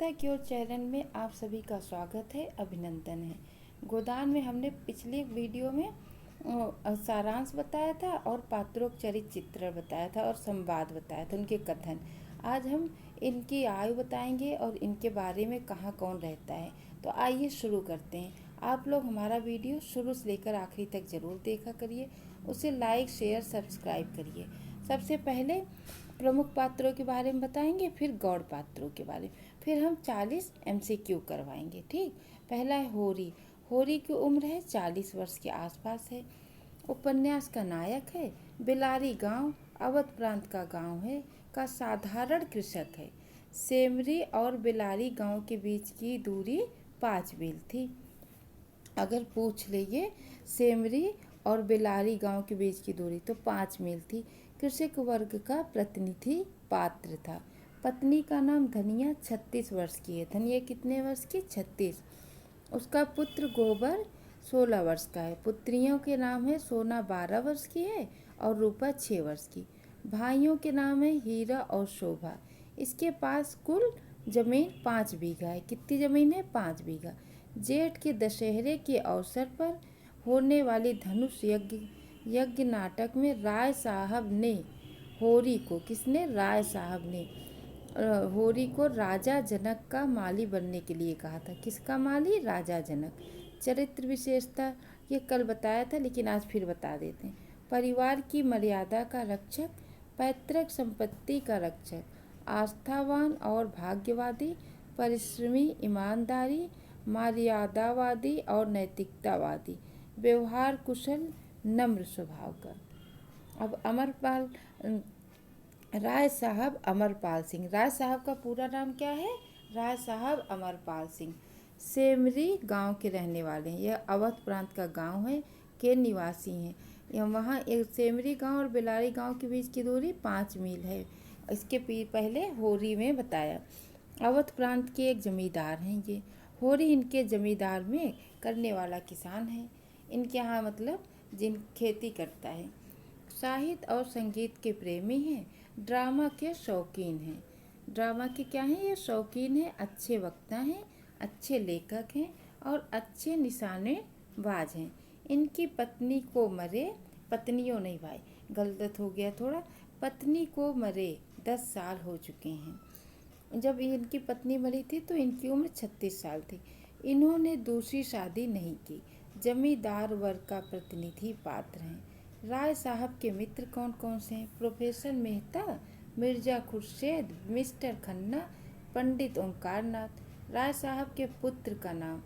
कविता की ओर चैनल में आप सभी का स्वागत है, अभिनंदन है। गोदान में हमने पिछले वीडियो में सारांश बताया था और पात्रों के चरित्र चित्रण बताया था और संवाद बताया था, उनके कथन। आज हम इनकी आयु बताएंगे और इनके बारे में कहाँ कौन रहता है। तो आइए शुरू करते हैं। आप लोग हमारा वीडियो शुरू से लेकर आखिरी तक ज़रूर देखा करिए, उसे लाइक शेयर सब्सक्राइब करिए। सबसे पहले प्रमुख पात्रों के बारे में बताएंगे, फिर गौड़ पात्रों के बारे में, फिर हम 40 MCQ करवाएंगे। ठीक, पहला है होरी। होरी की उम्र है 40 वर्ष के आसपास है। उपन्यास का नायक है। बिलारी गांव अवध प्रांत का गांव है, का साधारण कृषक है। सेमरी और बिलारी गांव के बीच की दूरी 5 मील थी। अगर पूछ लिए सेमरी और बिलारी गांव के बीच की दूरी तो 5 मील थी। कृषक वर्ग का प्रतिनिधि पात्र था। पत्नी का नाम धनिया 36 वर्ष की है। धनिया कितने वर्ष की? 36। उसका पुत्र गोबर 16 वर्ष का है। पुत्रियों के नाम है सोना 12 वर्ष की है और रूपा 6 वर्ष की। भाइयों के नाम है हीरा और शोभा। इसके पास कुल जमीन 5 बीघा है। कितनी जमीन है? 5 बीघा। जेठ के दशहरे के अवसर पर होने वाली धनुष यज्ञ नाटक में राय साहब ने होरी को, किसने? राय साहब ने होरी को राजा जनक का माली बनने के लिए कहा था। किसका माली? राजा जनक। चरित्र विशेषता ये कल बताया था, लेकिन आज फिर बता देते हैं। परिवार की मर्यादा का रक्षक, पैतृक संपत्ति का रक्षक, आस्थावान और भाग्यवादी, परिश्रमी, ईमानदारी, मर्यादावादी और नैतिकतावादी, व्यवहार कुशल, नम्र स्वभाव का। अब अमरपाल राय साहब अमरपाल सिंह। राय साहब का पूरा नाम क्या है? राय साहब अमरपाल सिंह। सेमरी गांव के रहने वाले हैं। यह अवध प्रांत का गांव है, के निवासी हैं। यह वहाँ एक सेमरी गांव और बिलारी गांव के बीच की दूरी 5 मील है। इसके पहले होरी में बताया। अवध प्रांत के एक जमींदार हैं ये। होरी इनके जमींदार में करने वाला किसान है। इनके यहाँ मतलब जिन खेती करता है। साहित्य और संगीत के प्रेमी हैं। ड्रामा के शौकीन हैं। ड्रामा के क्या हैं? ये शौकीन हैं, अच्छे वक्ता हैं, अच्छे लेखक हैं और अच्छे निशानेबाज हैं। इनकी पत्नी को मरे, पत्नियों नहीं भाई, गलत हो गया थोड़ा, पत्नी को मरे 10 साल हो चुके हैं। जब इनकी पत्नी मरी थी तो इनकी उम्र 36 साल थी। इन्होंने दूसरी शादी नहीं की। जमींदार वर्ग का प्रतिनिधि पात्र हैं। राय साहब के मित्र कौन कौन से हैं? प्रोफेसर मेहता, मिर्जा खुर्शेद, मिस्टर खन्ना, पंडित ओंकारनाथ। राय साहब के पुत्र का नाम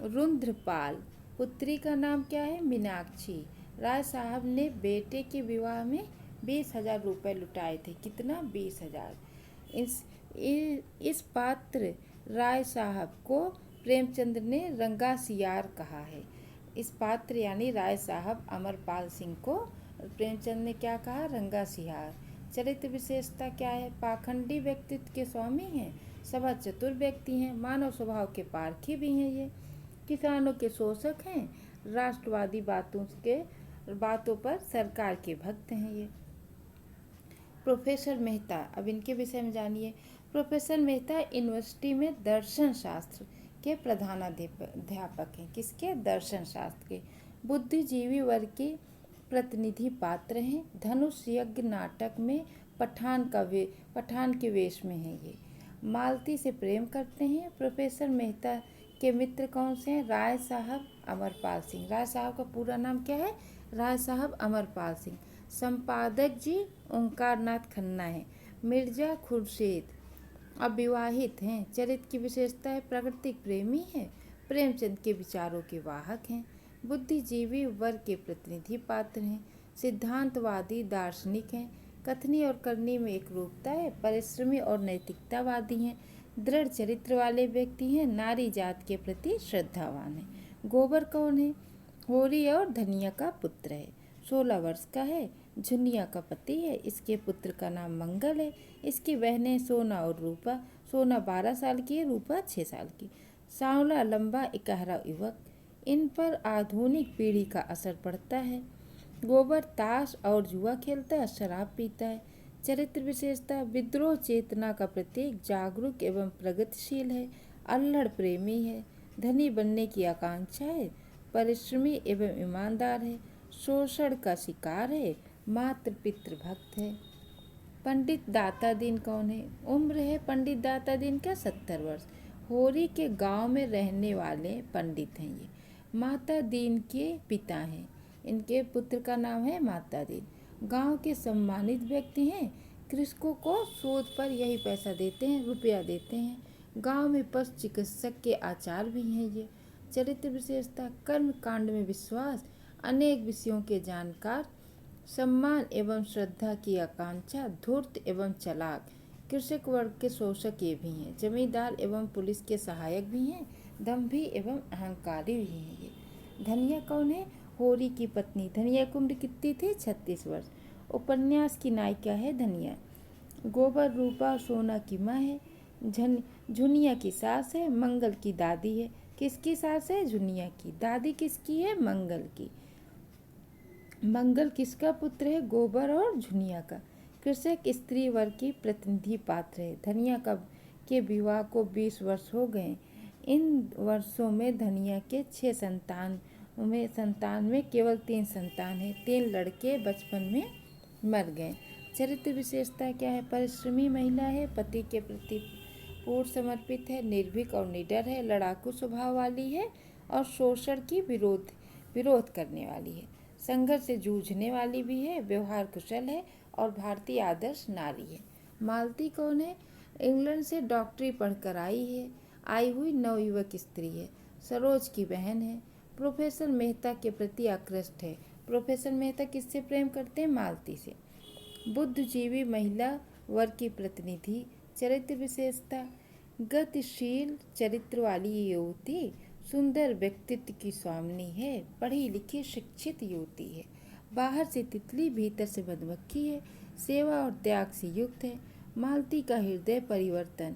रुद्रपाल। पुत्री का नाम क्या है? मीनाक्षी। राय साहब ने बेटे के विवाह में 20,000 रुपये लुटाए थे। कितना? 20,000। इस पात्र राय साहब को प्रेमचंद ने रंगा सियार कहा है। इस पात्र यानी राय साहब अमरपाल सिंह को प्रेमचंद ने क्या कहा? रंगा सियार। चरित्र विशेषता क्या है? पाखंडी व्यक्तित्व के स्वामी हैं, सभा चतुर व्यक्ति हैं, मानव स्वभाव के पारखी भी हैं ये, किसानों के शोषक हैं, राष्ट्रवादी बातों पर सरकार के भक्त हैं ये। प्रोफेसर मेहता, अब इनके विषय में जानिए। प्रोफेसर मेहता यूनिवर्सिटी में दर्शन शास्त्र के प्रधानाध्यापक हैं। किसके? दर्शन शास्त्र के। बुद्धिजीवी वर्ग के प्रतिनिधि पात्र हैं। धनुष यज्ञ नाटक में पठान के वेश में हैं ये। मालती से प्रेम करते हैं। प्रोफेसर मेहता के मित्र कौन से हैं? राय साहब अमरपाल सिंह। राय साहब का पूरा नाम क्या है? राय साहब अमरपाल सिंह। संपादक जी ओंकारनाथ खन्ना है। मिर्जा खुर्शीद अविवाहित हैं। चरित्र की विशेषता है प्राकृतिक प्रेमी है, प्रेमचंद के विचारों के वाहक हैं, बुद्धिजीवी वर्ग के प्रतिनिधि पात्र हैं, सिद्धांतवादी दार्शनिक हैं, कथनी और करनी में एक रूपता है, परिश्रमी और नैतिकतावादी हैं, दृढ़ चरित्र वाले व्यक्ति हैं, नारी जात के प्रति श्रद्धावान हैं। गोबर कौन है? होरी और धनिया का पुत्र है। 16 वर्ष का है। झुनिया का पति है। इसके पुत्र का नाम मंगल है। इसकी बहनें सोना और रूपा। सोना 12 साल की है, रूपा 6 साल की। सांवला लंबा इकहरा युवक। इन पर आधुनिक पीढ़ी का असर पड़ता है। गोबर ताश और जुआ खेलता है, शराब पीता है। चरित्र विशेषता विद्रोह चेतना का प्रतीक, जागरूक एवं प्रगतिशील है, अल्हड़ प्रेमी है, धनी बनने की आकांक्षा है, परिश्रमी एवं ईमानदार है, शोषण का शिकार है, मातृ पितृ भक्त है। पंडित दाता दीन कौन है? उम्र है पंडित दाता दीन का 70 वर्ष। होरी के गांव में रहने वाले पंडित हैं ये। माता दीन के पिता हैं, इनके पुत्र का नाम है माता दीन। गांव के सम्मानित व्यक्ति हैं, कृषकों को सूद पर यही पैसा देते हैं, रुपया देते हैं। गांव में पशु चिकित्सक के आचार भी हैं ये। चरित्र विशेषता कर्म कांड में विश्वास, अनेक विषयों के जानकार, सम्मान एवं श्रद्धा की आकांक्षा, धूर्त एवं चालाक, कृषक वर्ग के शोषक ये भी हैं, जमींदार एवं पुलिस के सहायक भी हैं, दम्भी एवं अहंकारी भी हैं ये। धनिया कौन है? होरी की पत्नी। धनिया की उम्र कितनी थी? 36 वर्ष। उपन्यास की नायिका है धनिया। गोबर रूपा सोना की माँ है, झुनिया की सास है, मंगल की दादी है। किसकी सास है? झुनिया की। दादी किसकी है? मंगल की। मंगल किसका पुत्र है? गोबर और झुनिया का। कृषक स्त्री वर्ग की प्रतिनिधि पात्र है। धनिया के विवाह को 20 वर्ष हो गए। इन वर्षों में धनिया के 6 संतान में केवल 3 संतान है। 3 लड़के बचपन में मर गए। चरित्र विशेषता क्या है? परिश्रमी महिला है, पति के प्रति पूर्ण समर्पित है, निर्भीक और निडर है, लड़ाकू स्वभाव वाली है और शोषण की विरोध करने वाली है। संघर्ष से जूझने वाली भी है, व्यवहार कुशल है और भारतीय आदर्श नारी है। मालती कौन है? इंग्लैंड से डॉक्टरी पढ़कर आई हुई नवयुवक स्त्री है, सरोज की बहन है, प्रोफेसर मेहता के प्रति आकृष्ट है। प्रोफेसर मेहता किससे प्रेम करते हैं? मालती से। बुद्धिजीवी महिला वर्ग की प्रतिनिधि। चरित्र विशेषता गतिशील चरित्र वाली ये युवती सुंदर व्यक्तित्व की स्वामिनी है, पढ़ी लिखी शिक्षित युवती है, बाहर से तितली भीतर से मधुमक्खी है, सेवा और त्याग से युक्त है। मालती का हृदय परिवर्तन,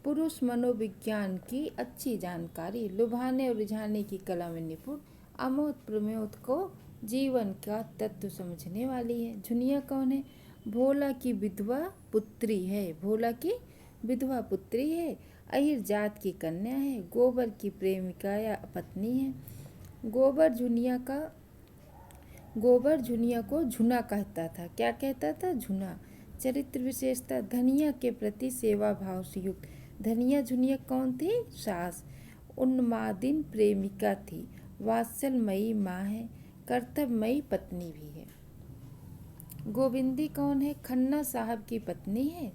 पुरुष मनोविज्ञान की अच्छी जानकारी, लुभाने और रिझाने की कला में निपुण, अमोद प्रमोद को जीवन का तत्व समझने वाली है। झुनिया कौन है? भोला की विधवा पुत्री है। भोला की विधवा पुत्री है, अहिर जात की कन्या है, गोबर की प्रेमिका या पत्नी है। गोबर झुनिया को झुना कहता था। क्या कहता था? झुना। चरित्र विशेषता धनिया के प्रति सेवा भाव से युक्त। धनिया झुनिया कौन थी? सास। उन्मादिन प्रेमिका थी, वात्सलमयी माँ है, कर्तव्यमयी पत्नी भी है। गोविंदी कौन है? खन्ना साहब की पत्नी है,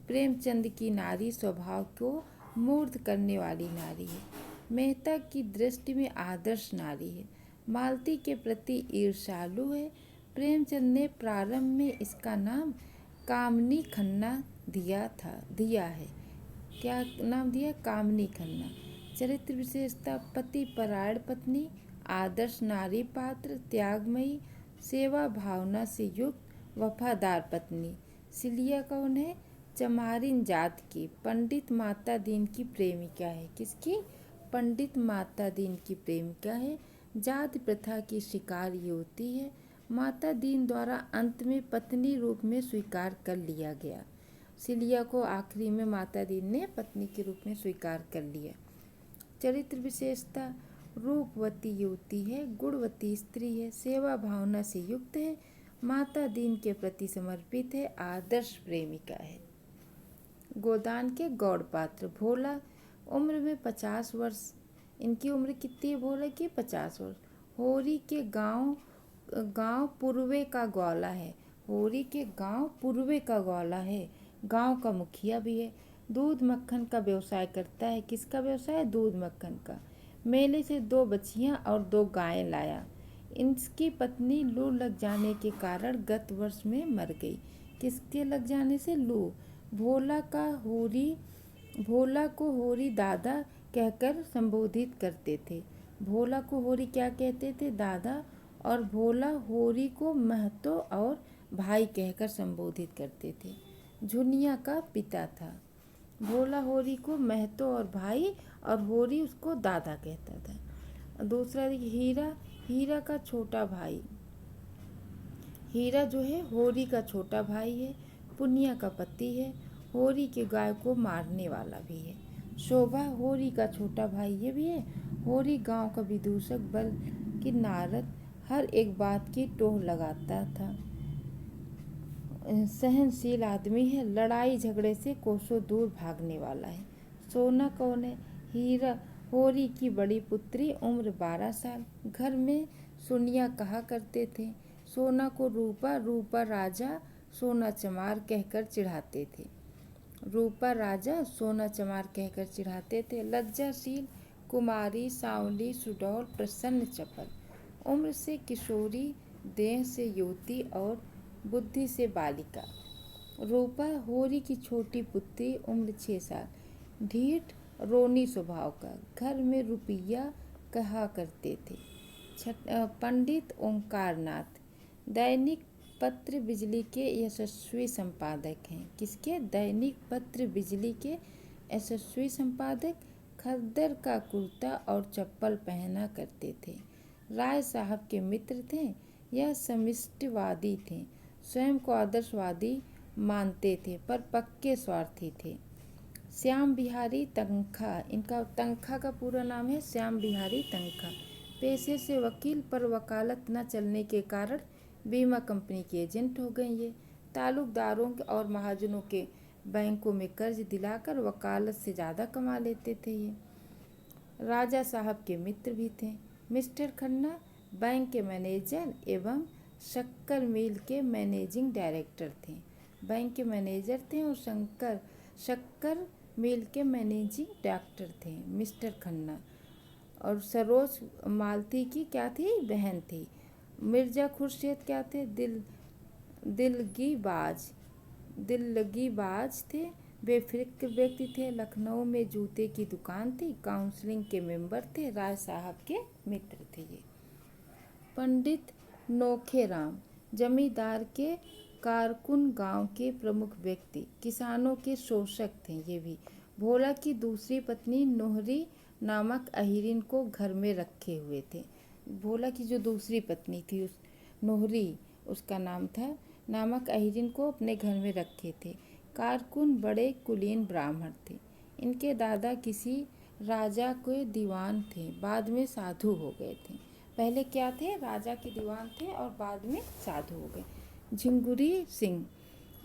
प्रेमचंद की नारी, स्वभाव को मूर्त करने वाली नारी है, मेहता की दृष्टि में आदर्श नारी है, मालती के प्रति ईर्ष्यालु है। प्रेमचंद ने प्रारंभ में इसका नाम कामनी खन्ना दिया है। क्या नाम दिया? कामनी खन्ना। चरित्र विशेषता पति परायण पत्नी, आदर्श नारी पात्र, त्यागमयी, सेवा भावना से युक्त, वफादार पत्नी। सिलिया कौन है? चमारिन जात की, पंडित माता दीन की प्रेमिका है। किसकी? पंडित माता दीन की प्रेमिका है, जात प्रथा की शिकार युवती है। माता दीन द्वारा अंत में पत्नी रूप में स्वीकार कर लिया गया। सिलिया को आखिरी में माता दीन ने पत्नी के रूप में स्वीकार कर लिया। चरित्र विशेषता रूपवती युवती है, गुणवती स्त्री है, सेवा भावना से युक्त है, माता दीन के प्रति समर्पित है, आदर्श प्रेमिका है। गोदान के गौड़ पात्र। भोला उम्र में 50 वर्ष। इनकी उम्र कितनी है? भोला की 50 वर्ष। होरी के गांव पूर्वे का ग्वाला है। होरी के गांव पूर्वे का ग्वाला है, गांव का मुखिया भी है। दूध मक्खन का व्यवसाय करता है। किसका व्यवसाय? दूध मक्खन का। मेले से 2 बछियां और 2 गायें लाया। इनकी पत्नी लू लग जाने के कारण गत वर्ष में मर गई। किसके लग जाने से? लू। भोला को होरी दादा कहकर संबोधित करते थे। भोला को होरी क्या कहते थे? दादा। और भोला होरी को महतो और भाई कहकर संबोधित करते थे। झुनिया का पिता था। भोला होरी को महतो और भाई, और होरी उसको दादा कहता था। दूसरा हीरा का छोटा भाई। हीरा जो है होरी का छोटा भाई है। पुनिया का पति है। होरी के गाय को मारने वाला भी है। शोभा होरी का छोटा भाई ये भी है। होरी गांव का विदूषक बल्कि नारद हर एक बात की टोह लगाता था। सहनशील आदमी है, लड़ाई झगड़े से कोसों दूर भागने वाला है। सोना कौन है? हीरा होरी की बड़ी पुत्री, उम्र 12 साल। घर में सोनिया कहा करते थे। सोना को रूपा, रूपा राजा, सोना चमार कहकर चिढ़ाते थे। रूपा राजा, सोना चमार कहकर चिढ़ाते थे। लज्जाशील कुमारी, सांवली, सुडौल, प्रसन्न, चपल। उम्र से किशोरी, देह से युवती और बुद्धि से बालिका। रूपा होरी की छोटी पुत्री, उम्र 6 साल। ढीठ रोनी स्वभाव का। घर में रुपया कहा करते थे। पंडित ओंकारनाथ दैनिक पत्र बिजली के यशस्वी संपादक हैं। किसके? दैनिक पत्र बिजली के यशस्वी संपादक। खद्दर का कुर्ता और चप्पल पहना करते थे। राय साहब के मित्र थे। यह समिष्टवादी थे। स्वयं को आदर्शवादी मानते थे पर पक्के स्वार्थी थे। श्याम बिहारी तनखा, इनका तनखा का पूरा नाम है श्याम बिहारी तनखा। पेशे से वकील, पर वकालत न चलने के कारण बीमा कंपनी के एजेंट हो गए। ये ताल्लुकदारों और महाजनों के बैंकों में कर्ज दिलाकर वकालत से ज़्यादा कमा लेते थे। ये राजा साहब के मित्र भी थे। मिस्टर खन्ना बैंक के मैनेजर एवं शक्कर मिल के मैनेजिंग डायरेक्टर थे। बैंक के मैनेजर थे और शक्कर मिल के मैनेजिंग डायरेक्टर थे मिस्टर खन्ना। और सरोज मालती की क्या थी? बहन थी। मिर्जा खुर्शीद क्या थे? दिललगीबाज थे। बेफिक्र व्यक्ति थे। लखनऊ में जूते की दुकान थी। काउंसिलिंग के मेंबर थे। राय साहब के मित्र थे ये। पंडित नोखेराम जमींदार के कारकुन, गांव के प्रमुख व्यक्ति, किसानों के शोषक थे ये भी। भोला की दूसरी पत्नी नोहरी नामक अहिरिन को घर में रखे हुए थे। भोला की जो दूसरी पत्नी थी उस नोहरी उसका नाम था, नामक अहिरिन को अपने घर में रखे थे। कारकुन बड़े कुलीन ब्राह्मण थे। इनके दादा किसी राजा के दीवान थे, बाद में साधु हो गए थे। पहले क्या थे? राजा के दीवान थे और बाद में साधु हो गए। झिंगुरी सिंह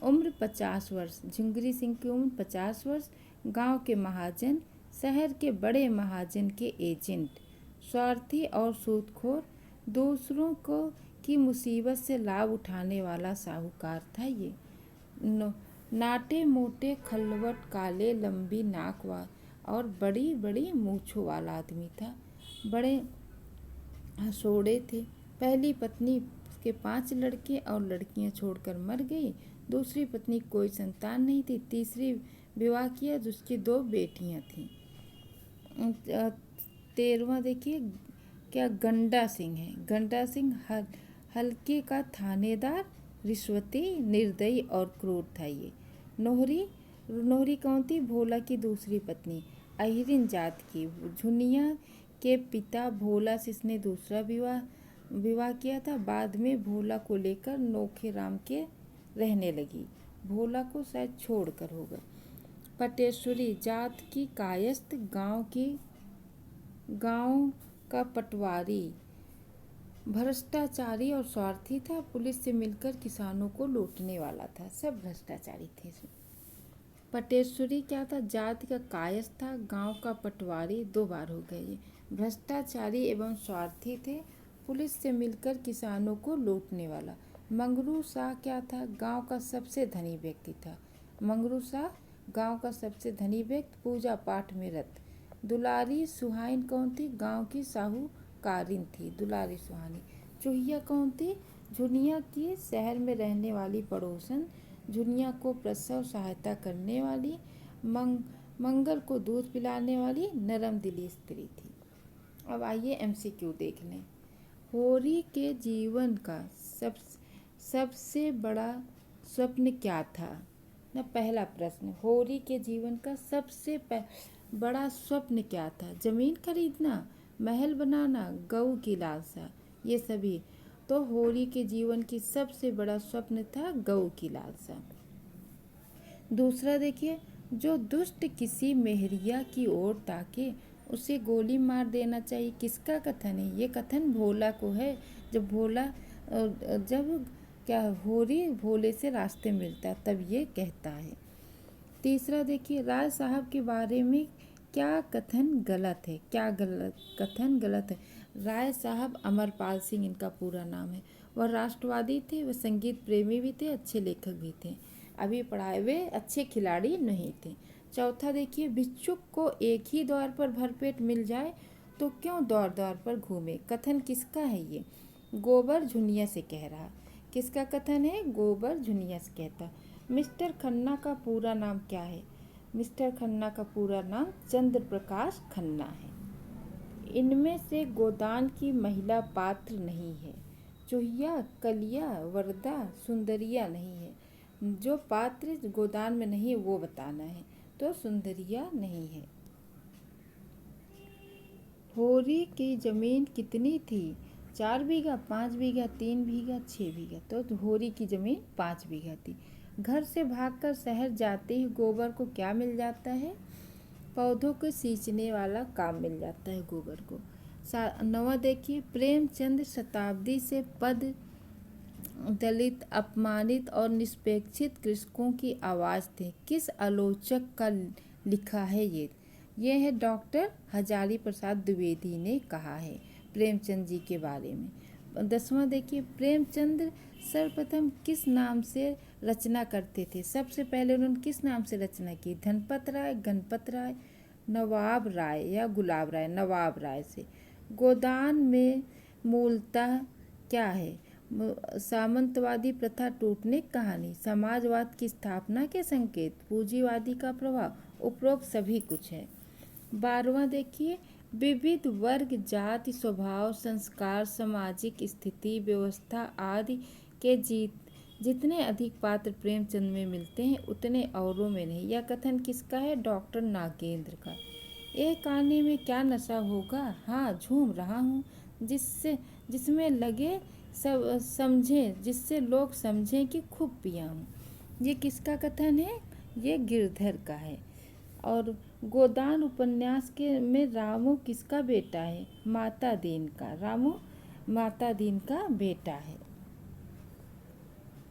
उम्र 50 वर्ष। झिंगुरी सिंह की उम्र 50 वर्ष। गांव के महाजन, शहर के बड़े महाजन के एजेंट। स्वार्थी और सूदखोर, दूसरों को की मुसीबत से लाभ उठाने वाला साहूकार था ये। नाटे मोटे, खलवट, काले, लंबी नाक और बड़ी बड़ी मूछों वाला आदमी था। बड़े हंसोड़े थे। पहली पत्नी के 5 लड़के और लड़कियां छोड़कर मर गई। दूसरी पत्नी कोई संतान नहीं थी। तीसरी विवाह किया जिसकी 2 बेटियां थीं। 13वां देखिए क्या? गंडा सिंह है। गंडा सिंह हल्के का थानेदार, रिश्वती, निर्दयी और क्रूर था ये। नोहरी कौन थी? भोला की दूसरी पत्नी, अहिरिन जात की। झुनिया के पिता भोला से इसने दूसरा विवाह किया था। बाद में भोला को लेकर नोखेराम के रहने लगी। भोला को शायद छोड़कर होगा। पटेश्वरी जात की कायस्थ, गांव का पटवारी, भ्रष्टाचारी और स्वार्थी था। पुलिस से मिलकर किसानों को लूटने वाला था। सब भ्रष्टाचारी थे। पटेश्वरी क्या था? जाति का कायस्थ था। गांव का पटवारी, 2 बार हो गए ये। भ्रष्टाचारी एवं स्वार्थी थे। पुलिस से मिलकर किसानों को लूटने वाला। मंगरू शाह क्या था? गांव का सबसे धनी व्यक्ति था। मंगरू शाह गांव का सबसे धनी व्यक्ति, पूजा पाठ में रत। दुलारी सुहाइन कौन थी? गांव की साहूकारिन थी दुलारी सुहानी। चूहिया कौन थी? झुनिया की शहर में रहने वाली पड़ोसन, झुनिया को प्रसव सहायता करने वाली, मंगल को दूध पिलाने वाली नरम दिली स्त्री थी। अब आइए MCQ देख लें। होरी के जीवन का सबसे बड़ा स्वप्न क्या था? ना पहला प्रश्न, होरी के जीवन का सबसे बड़ा स्वप्न क्या था? जमीन खरीदना, महल बनाना, गऊ की लालसा, ये सभी। तो होरी के जीवन की सबसे बड़ा स्वप्न था गऊ की लालसा। दूसरा देखिए, जो दुष्ट किसी मेहरिया की ओर ताके उसे गोली मार देना चाहिए। किसका कथन है? ये कथन भोला को है। जब भोला जब क्या होरी भोले से रास्ते मिलता है तब ये कहता है। तीसरा देखिए, राय साहब के बारे में क्या कथन गलत है? क्या गलत कथन गलत है? राय साहब अमरपाल सिंह इनका पूरा नाम है। वह राष्ट्रवादी थे, वह संगीत प्रेमी भी थे, अच्छे लेखक भी थे। अभी पढ़ाए हुए अच्छे खिलाड़ी नहीं थे। चौथा देखिए, भिक्षुक को एक ही द्वार पर भरपेट मिल जाए तो क्यों द्वार द्वार पर घूमे? कथन किसका है ये? गोबर झुनिया से कह रहा। किसका कथन है? गोबर झुनिया से कहता। मिस्टर खन्ना का पूरा नाम क्या है? मिस्टर खन्ना का पूरा नाम चंद्र प्रकाश खन्ना है। इनमें से गोदान की महिला पात्र नहीं है। चूहिया, कलिया, वरदा, सुंदरिया नहीं है। जो पात्र गोदान में नहीं है वो बताना है। तो सुंदरिया नहीं है। होरी की जमीन कितनी थी? 4 बीघा, 5 बीघा, 3 बीघा, 6 बीघा। तो होरी की जमीन 5 बीघा थी। घर से भागकर शहर जाते ही गोबर को क्या मिल जाता है? पौधों को सींचने वाला काम मिल जाता है गोबर को। 9वां देखिए, प्रेमचंद शताब्दी से पद दलित, अपमानित और निष्पेक्षित कृषकों की आवाज़ थे। किस आलोचक का लिखा है ये? ये है डॉक्टर हजारी प्रसाद द्विवेदी ने कहा है प्रेमचंद जी के बारे में। 10वां देखिए, प्रेमचंद सर्वप्रथम किस नाम से रचना करते थे? सबसे पहले उन्होंने किस नाम से रचना की? धनपत राय, गणपत राय, नवाब राय या गुलाब राय? नवाब राय से। गोदान में मूलतः क्या है? सामंतवादी प्रथा टूटने की कहानी, समाजवाद की स्थापना के संकेत, पूंजीवादी का प्रभाव, उपरोक्त सभी कुछ है। 12वां देखिए, विविध वर्ग, जाति, स्वभाव, संस्कार, सामाजिक स्थिति, व्यवस्था आदि के जितने अधिक पात्र प्रेमचंद में मिलते हैं उतने औरों में नहीं। यह कथन किसका है? डॉक्टर नागेंद्र का। एक आने में क्या नशा होगा? हाँ, झूम रहा हूँ, जिसमें लगे सब समझें, जिससे लोग समझें कि खूब पिया हूँ। ये किसका कथन है? ये गिरधर का है। और गोदान उपन्यास के में रामू किसका बेटा है? माता दीन का। रामू माता दीन का बेटा है।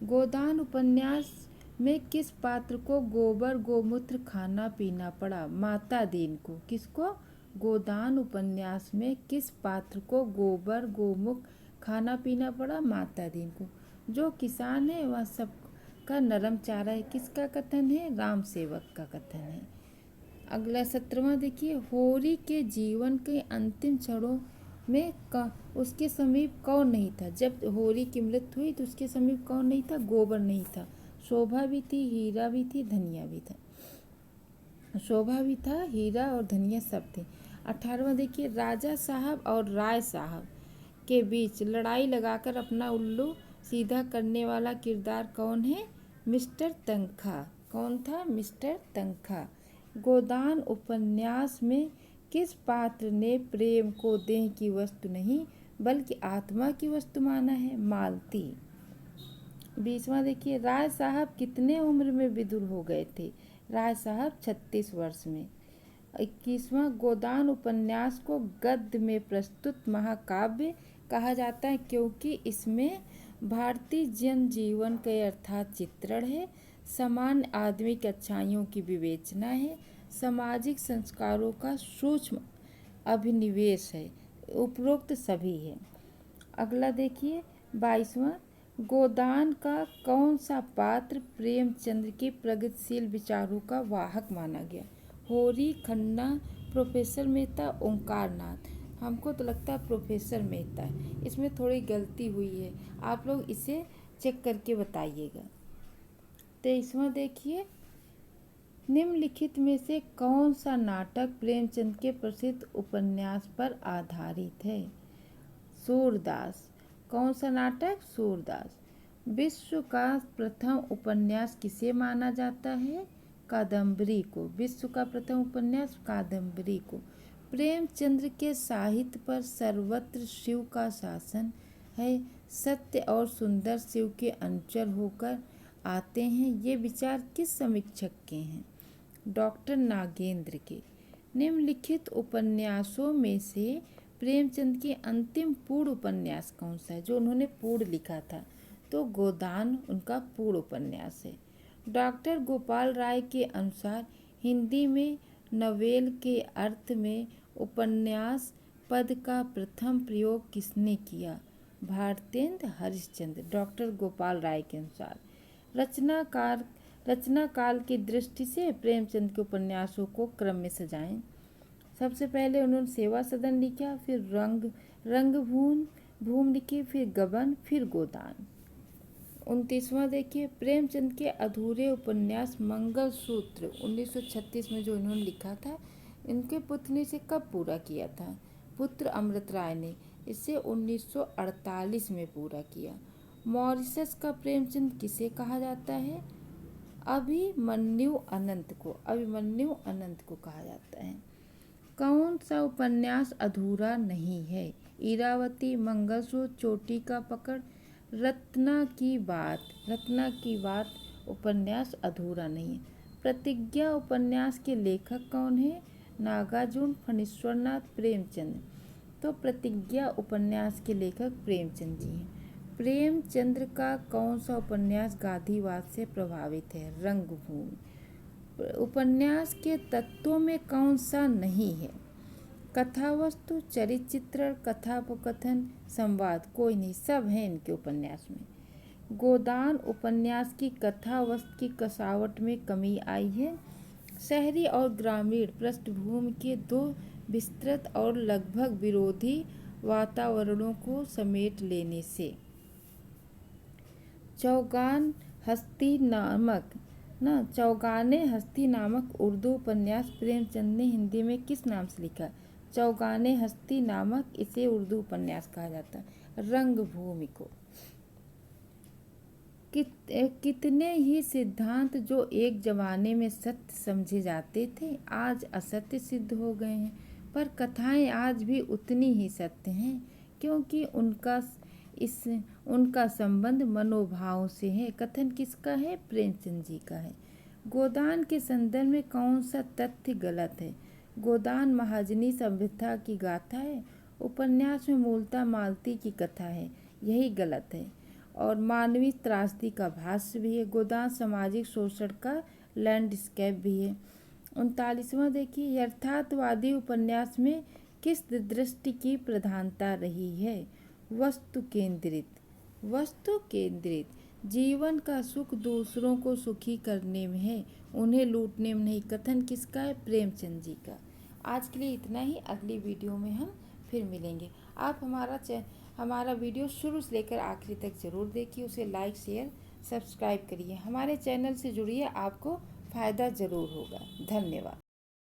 गोदान उपन्यास में किस पात्र को गोबर गोमूत्र खाना पीना पड़ा? माता दीन को। किसको? गोदान उपन्यास में किस पात्र को गोबर गोमुख खाना पीना पड़ा? माता दीन को। जो किसान है वह सबका नरम चारा है। किसका कथन है? राम सेवक का कथन है। अगला 17वां देखिए, होरी के जीवन के अंतिम क्षणों में उसके समीप कौन नहीं था? जब होरी की मृत्यु हुई तो उसके समीप कौन नहीं था? गोबर नहीं था। शोभा भी थी, हीरा भी थी, धनिया भी था। शोभा भी था, हीरा और धनिया सब थे। 18वां देखिए, राजा साहब और राय साहब के बीच लड़ाई लगाकर अपना उल्लू सीधा करने वाला किरदार कौन है? मिस्टर तनखा। कौन था? मिस्टर तनखा। गोदान उपन्यास में किस पात्र ने प्रेम को देह की वस्तु नहीं बल्कि आत्मा की वस्तु माना है? मालती। 20वां देखिए, राय साहब कितने उम्र में विदुर हो गए थे? राय साहब 36 वर्ष में। 21वां, गोदान उपन्यास को गद्य में प्रस्तुत महाकाव्य कहा जाता है क्योंकि इसमें भारतीय जनजीवन के अर्थात चित्रण है, सामान्य आदमी की अच्छाइयों की विवेचना है, सामाजिक संस्कारों का सूक्ष्म अभिनिवेश है। उपरोक्त सभी है। अगला देखिए 22वां, गोदान का कौन सा पात्र प्रेमचंद के प्रगतिशील विचारों का वाहक माना गया? होरी, खन्ना, प्रोफेसर मेहता, ओंकार नाथ। हमको तो लगता है प्रोफेसर मेहता है, इसमें थोड़ी गलती हुई है, आप लोग इसे चेक करके बताइएगा। 23वां देखिए, निम्नलिखित में से कौन सा नाटक प्रेमचंद के प्रसिद्ध उपन्यास पर आधारित है? सूरदास। कौन सा नाटक? सूरदास। विश्व का प्रथम उपन्यास किसे माना जाता है? कादम्बरी को। विश्व का प्रथम उपन्यास कादम्बरी को। प्रेमचंद्र के साहित्य पर सर्वत्र शिव का शासन है। सत्य और सुंदर शिव के अनुचर होकर आते हैं, ये विचार किस समीक्षक के हैं? डॉक्टर नागेंद्र के। निम्नलिखित उपन्यासों में से प्रेमचंद के अंतिम पूर्ण उपन्यास कौन सा है, जो उन्होंने पूर्ण लिखा था? तो गोदान उनका पूर्ण उपन्यास है। डॉक्टर गोपाल राय के अनुसार हिंदी में नोवेल के अर्थ में उपन्यास पद का प्रथम प्रयोग किसने किया? भारतेंद्र हरिश्चंद्र। डॉक्टर गोपाल राय के अनुसार रचना काल की दृष्टि से प्रेमचंद के उपन्यासों को क्रम में सजाएं। सबसे पहले उन्होंने सेवा सदन लिखा, फिर रंगभूमि लिखी, फिर गबन, फिर गोदान। 29वां देखिए, प्रेमचंद के अधूरे उपन्यास मंगलसूत्र 1936 में जो इन्होंने लिखा था, इनके पुत्र ने इसे कब पूरा किया था? पुत्र अमृत राय ने इसे 1948 में पूरा किया। मॉरिशस का प्रेमचंद किसे कहा जाता है? अभिमन्यु अनंत को कहा जाता है। कौन सा उपन्यास अधूरा नहीं है? इरावती, मंगलसूत्र, चोटी का पकड़, रत्ना की बात उपन्यास अधूरा नहीं है। प्रतिज्ञा उपन्यास के लेखक कौन है? नागार्जुन फणीश्वरनाथ प्रेमचंद। तो प्रतिज्ञा उपन्यास के लेखक प्रेमचंद जी हैं। प्रेमचंद्र का कौन सा उपन्यास गांधीवाद से प्रभावित है? रंगभूमि। उपन्यास के तत्वों में कौन सा नहीं है? कथावस्तु, चरित्र चित्रण, कथापकथन, संवाद, कोई नहीं, सब है इनके उपन्यास में। गोदान उपन्यास की कथा वस्तु की कसावट में कमी आई है। शहरी और ग्रामीण पृष्ठभूमि के दो विस्तृत और लगभग विरोधी वातावरणों को समेट लेने से। चौगाने हस्ती नामक उर्दू उपन्यास प्रेमचंद ने हिंदी में किस नाम से लिखा? चौगाने हस्ती नामक इसे उर्दू उपन्यास कहा जाता है। रंगभूमि को। कितने ही सिद्धांत जो एक जमाने में सत्य समझे जाते थे, आज असत्य सिद्ध हो गए हैं, पर कथाएं आज भी उतनी ही सत्य हैं, क्योंकि उनका संबंध मनोभाव से है। कथन किसका है? प्रेमचंद जी का है। गोदान के संदर्भ में कौन सा तथ्य गलत है? गोदान महाजनी सभ्यता की गाथा है। उपन्यास में मूलतः मालती की कथा है, यही गलत है। और मानवीय त्रासदी का भाष्य भी है। गोदान सामाजिक शोषण का लैंडस्केप भी है। 39वां देखिए, यथार्थवादी उपन्यास में किस दृष्टि की प्रधानता रही है? वस्तु केंद्रित। जीवन का सुख दूसरों को सुखी करने में है, उन्हें लूटने में नहीं। कथन किसका है? प्रेमचंद जी का। आज के लिए इतना ही। अगली वीडियो में हम फिर मिलेंगे। आप हमारा वीडियो शुरू से लेकर आखिरी तक ज़रूर देखिए, उसे लाइक, शेयर, सब्सक्राइब करिए। हमारे चैनल से जुड़िए, आपको फ़ायदा ज़रूर होगा। धन्यवाद।